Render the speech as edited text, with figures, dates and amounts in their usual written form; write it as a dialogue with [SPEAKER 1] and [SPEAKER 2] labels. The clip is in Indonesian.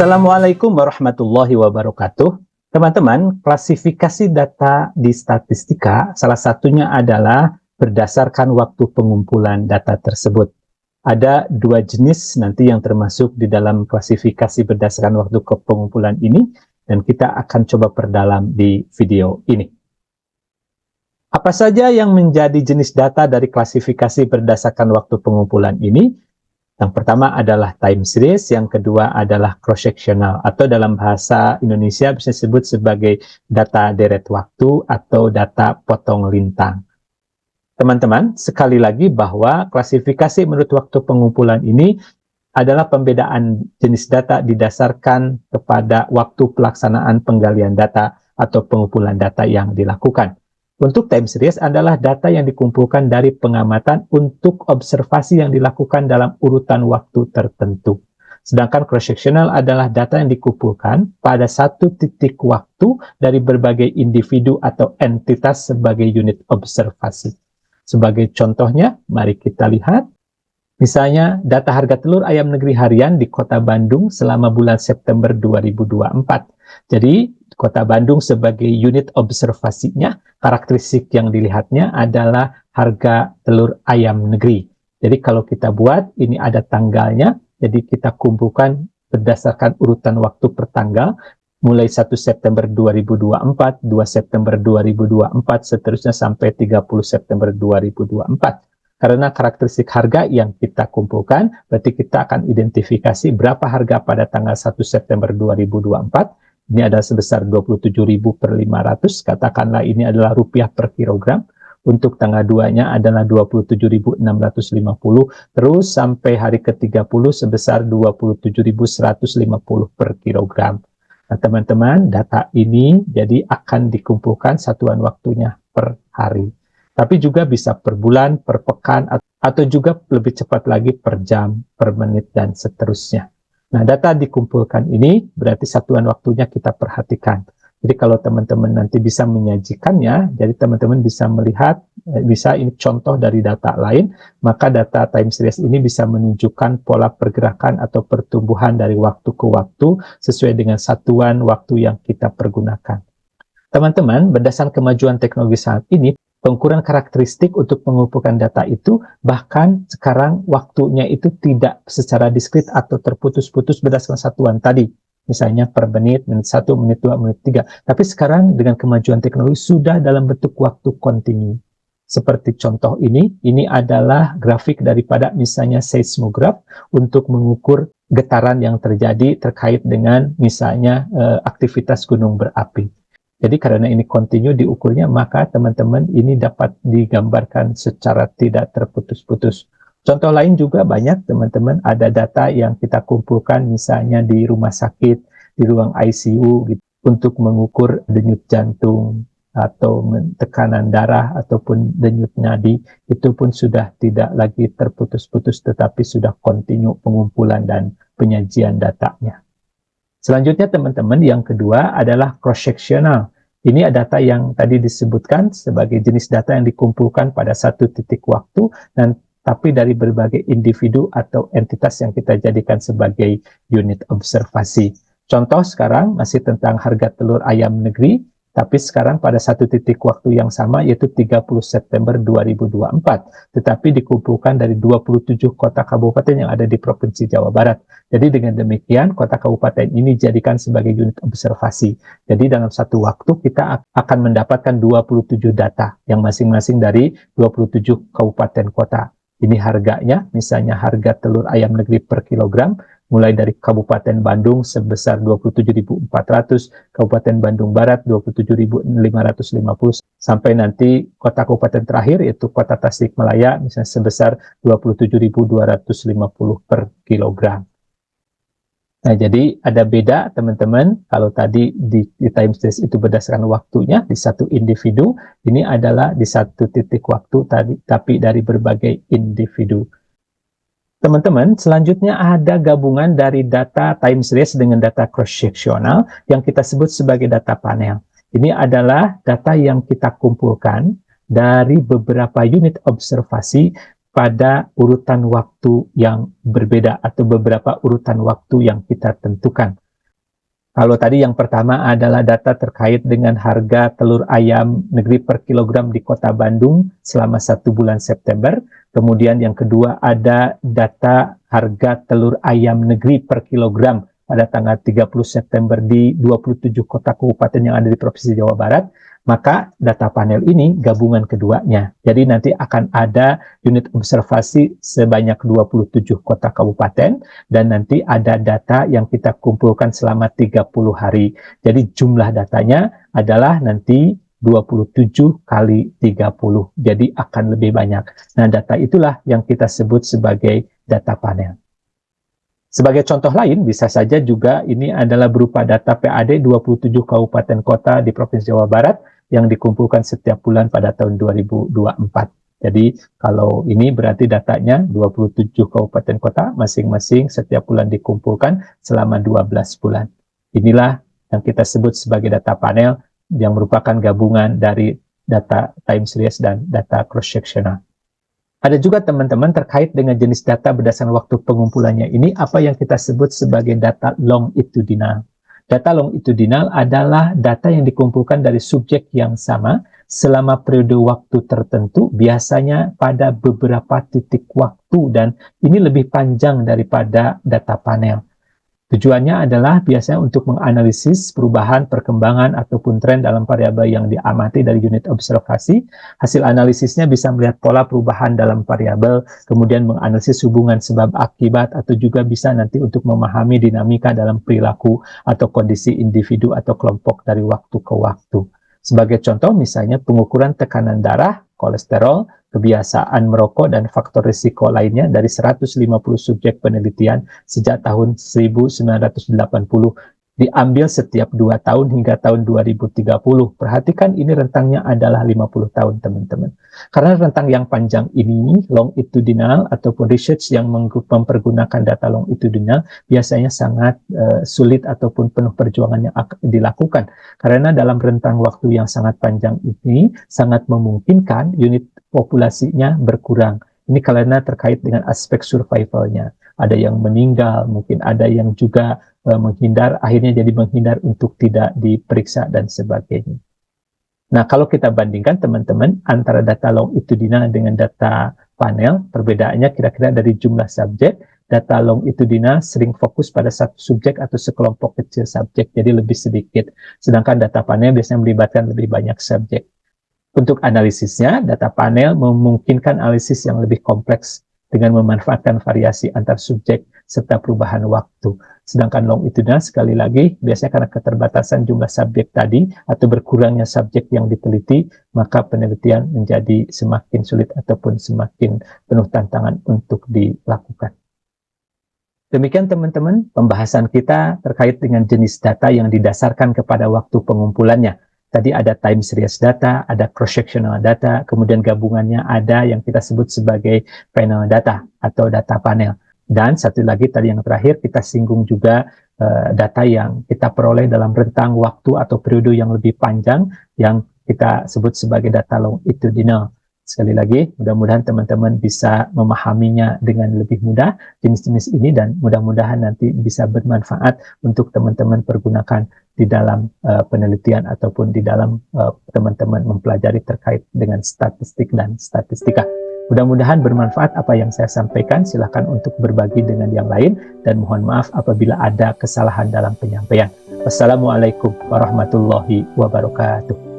[SPEAKER 1] Assalamualaikum warahmatullahi wabarakatuh. Teman-teman, klasifikasi data di statistika salah satunya adalah berdasarkan waktu pengumpulan data tersebut. Ada dua jenis nanti yang termasuk di dalam klasifikasi berdasarkan waktu pengumpulan ini, dan kita akan coba perdalam di video ini. Apa saja yang menjadi jenis data dari klasifikasi berdasarkan waktu pengumpulan ini? Yang pertama adalah time series, yang kedua adalah cross-sectional, atau dalam bahasa Indonesia bisa disebut sebagai data deret waktu atau data potong lintang. Teman-teman, sekali lagi bahwa klasifikasi menurut waktu pengumpulan ini adalah pembedaan jenis data didasarkan kepada waktu pelaksanaan penggalian data atau pengumpulan data yang dilakukan. Untuk time series adalah data yang dikumpulkan dari pengamatan untuk observasi yang dilakukan dalam urutan waktu tertentu. Sedangkan cross-sectional adalah data yang dikumpulkan pada satu titik waktu dari berbagai individu atau entitas sebagai unit observasi. Sebagai contohnya, mari kita lihat. Misalnya, data harga telur ayam negeri harian di Kota Bandung selama bulan September 2024. Jadi, Kota Bandung sebagai unit observasinya, karakteristik yang dilihatnya adalah harga telur ayam negeri. Jadi kalau kita buat, ini ada tanggalnya, jadi kita kumpulkan berdasarkan urutan waktu per tanggal, mulai 1 September 2024, 2 September 2024, seterusnya sampai 30 September 2024. Karena karakteristik harga yang kita kumpulkan, berarti kita akan identifikasi berapa harga pada tanggal 1 September 2024, ini adalah sebesar 27.000 per 500, katakanlah ini adalah rupiah per kilogram. Untuk tanggal 2-nya adalah 27.650, terus sampai hari ke-30 sebesar 27.150 per kilogram. Nah, teman-teman, data ini jadi akan dikumpulkan satuan waktunya per hari. Tapi juga bisa per bulan, per pekan, atau juga lebih cepat lagi per jam, per menit, dan seterusnya. Nah, data dikumpulkan ini berarti satuan waktunya kita perhatikan. Jadi kalau teman-teman nanti bisa menyajikannya, jadi teman-teman bisa melihat, bisa ini contoh dari data lain, maka data time series ini bisa menunjukkan pola pergerakan atau pertumbuhan dari waktu ke waktu sesuai dengan satuan waktu yang kita pergunakan. Teman-teman, berdasarkan kemajuan teknologi saat ini, pengukuran karakteristik untuk mengumpulkan data itu bahkan sekarang waktunya itu tidak secara diskrit atau terputus-putus berdasarkan satuan tadi. Misalnya per menit, menit 1, menit 2, menit 3. Tapi sekarang dengan kemajuan teknologi sudah dalam bentuk waktu kontinu. Seperti contoh ini adalah grafik daripada misalnya seismograf untuk mengukur getaran yang terjadi terkait dengan misalnya aktivitas gunung berapi. Jadi karena ini kontinu diukurnya, maka teman-teman ini dapat digambarkan secara tidak terputus-putus. Contoh lain juga banyak teman-teman, ada data yang kita kumpulkan misalnya di rumah sakit, di ruang ICU gitu, untuk mengukur denyut jantung atau tekanan darah ataupun denyut nadi, itu pun sudah tidak lagi terputus-putus tetapi sudah kontinu pengumpulan dan penyajian datanya. Selanjutnya teman-teman, yang kedua adalah cross-sectional. Ini adalah data yang tadi disebutkan sebagai jenis data yang dikumpulkan pada satu titik waktu, dan tapi dari berbagai individu atau entitas yang kita jadikan sebagai unit observasi. Contoh sekarang masih tentang harga telur ayam negeri, tapi sekarang pada satu titik waktu yang sama yaitu 30 September 2024, tetapi dikumpulkan dari 27 kota kabupaten yang ada di Provinsi Jawa Barat. Jadi dengan demikian kota kabupaten ini dijadikan sebagai unit observasi. Jadi dalam satu waktu kita akan mendapatkan 27 data yang masing-masing dari 27 kabupaten kota. Ini harganya, misalnya harga telur ayam negeri per kilogram, mulai dari Kabupaten Bandung sebesar 27.400, Kabupaten Bandung Barat 27.550, sampai nanti kota kabupaten terakhir yaitu Kota Tasikmalaya misalnya sebesar 27.250 per kilogram. Nah, jadi ada beda teman-teman, kalau tadi di time series itu berdasarkan waktunya di satu individu, ini adalah di satu titik waktu tadi, tapi dari berbagai individu. Teman-teman, selanjutnya ada gabungan dari data time series dengan data cross-sectional yang kita sebut sebagai data panel. Ini adalah data yang kita kumpulkan dari beberapa unit observasi pada urutan waktu yang berbeda atau beberapa urutan waktu yang kita tentukan. Kalau tadi yang pertama adalah data terkait dengan harga telur ayam negeri per kilogram di Kota Bandung selama 1 bulan September. Kemudian yang kedua ada data harga telur ayam negeri per kilogram pada tanggal 30 September di 27 kota kabupaten yang ada di Provinsi Jawa Barat. Maka data panel ini gabungan keduanya. Jadi nanti akan ada unit observasi sebanyak 27 kota kabupaten dan nanti ada data yang kita kumpulkan selama 30 hari. Jadi jumlah datanya adalah nanti 27 kali 30. Jadi akan lebih banyak. Nah, data itulah yang kita sebut sebagai data panel. Sebagai contoh lain, bisa saja juga ini adalah berupa data PAD 27 kabupaten kota di Provinsi Jawa Barat yang dikumpulkan setiap bulan pada tahun 2024. Jadi kalau ini berarti datanya 27 kabupaten kota masing-masing setiap bulan dikumpulkan selama 12 bulan. Inilah yang kita sebut sebagai data panel yang merupakan gabungan dari data time series dan data cross-sectional. Ada juga teman-teman terkait dengan jenis data berdasarkan waktu pengumpulannya ini apa yang kita sebut sebagai data longitudinal. Data longitudinal adalah data yang dikumpulkan dari subjek yang sama selama periode waktu tertentu, biasanya pada beberapa titik waktu, dan ini lebih panjang daripada data panel. Tujuannya adalah biasanya untuk menganalisis perubahan, perkembangan, ataupun tren dalam variabel yang diamati dari unit observasi. Hasil analisisnya bisa melihat pola perubahan dalam variabel, kemudian menganalisis hubungan sebab akibat, atau juga bisa nanti untuk memahami dinamika dalam perilaku atau kondisi individu atau kelompok dari waktu ke waktu. Sebagai contoh, misalnya pengukuran tekanan darah, kolesterol, kebiasaan merokok, dan faktor risiko lainnya dari 150 subjek penelitian sejak tahun 1980, diambil setiap 2 tahun hingga tahun 2030. Perhatikan ini rentangnya adalah 50 tahun, teman-teman. Karena rentang yang panjang ini, longitudinal ataupun research yang mempergunakan data longitudinal biasanya sangat sulit ataupun penuh perjuangan yang dilakukan. Karena dalam rentang waktu yang sangat panjang ini, sangat memungkinkan unit populasinya berkurang. Ini karena terkait dengan aspek survivalnya. Ada yang meninggal, mungkin ada yang juga menghindar, akhirnya jadi menghindar untuk tidak diperiksa dan sebagainya. Nah, kalau kita bandingkan teman-teman antara data longitudinal dengan data panel, perbedaannya kira-kira dari jumlah subjek. Data longitudinal sering fokus pada satu subjek atau sekelompok kecil subjek, jadi lebih sedikit. Sedangkan data panel biasanya melibatkan lebih banyak subjek. Untuk analisisnya, data panel memungkinkan analisis yang lebih kompleks dengan memanfaatkan variasi antar subjek serta perubahan waktu. Sedangkan longitudinal sekali lagi, biasanya karena keterbatasan jumlah subjek tadi atau berkurangnya subjek yang diteliti, maka penelitian menjadi semakin sulit ataupun semakin penuh tantangan untuk dilakukan. Demikian teman-teman, pembahasan kita terkait dengan jenis data yang didasarkan kepada waktu pengumpulannya. Tadi ada time series data, ada cross-sectional data, kemudian gabungannya ada yang kita sebut sebagai panel data atau data panel. Dan satu lagi tadi yang terakhir kita singgung juga data yang kita peroleh dalam rentang waktu atau periode yang lebih panjang yang kita sebut sebagai data longitudinal. Sekali lagi, mudah-mudahan teman-teman bisa memahaminya dengan lebih mudah jenis-jenis ini dan mudah-mudahan nanti bisa bermanfaat untuk teman-teman pergunakan di dalam penelitian ataupun di dalam teman-teman mempelajari terkait dengan statistik dan statistika. Mudah-mudahan bermanfaat apa yang saya sampaikan. Silakan untuk berbagi dengan yang lain dan mohon maaf apabila ada kesalahan dalam penyampaian. Wassalamualaikum warahmatullahi wabarakatuh.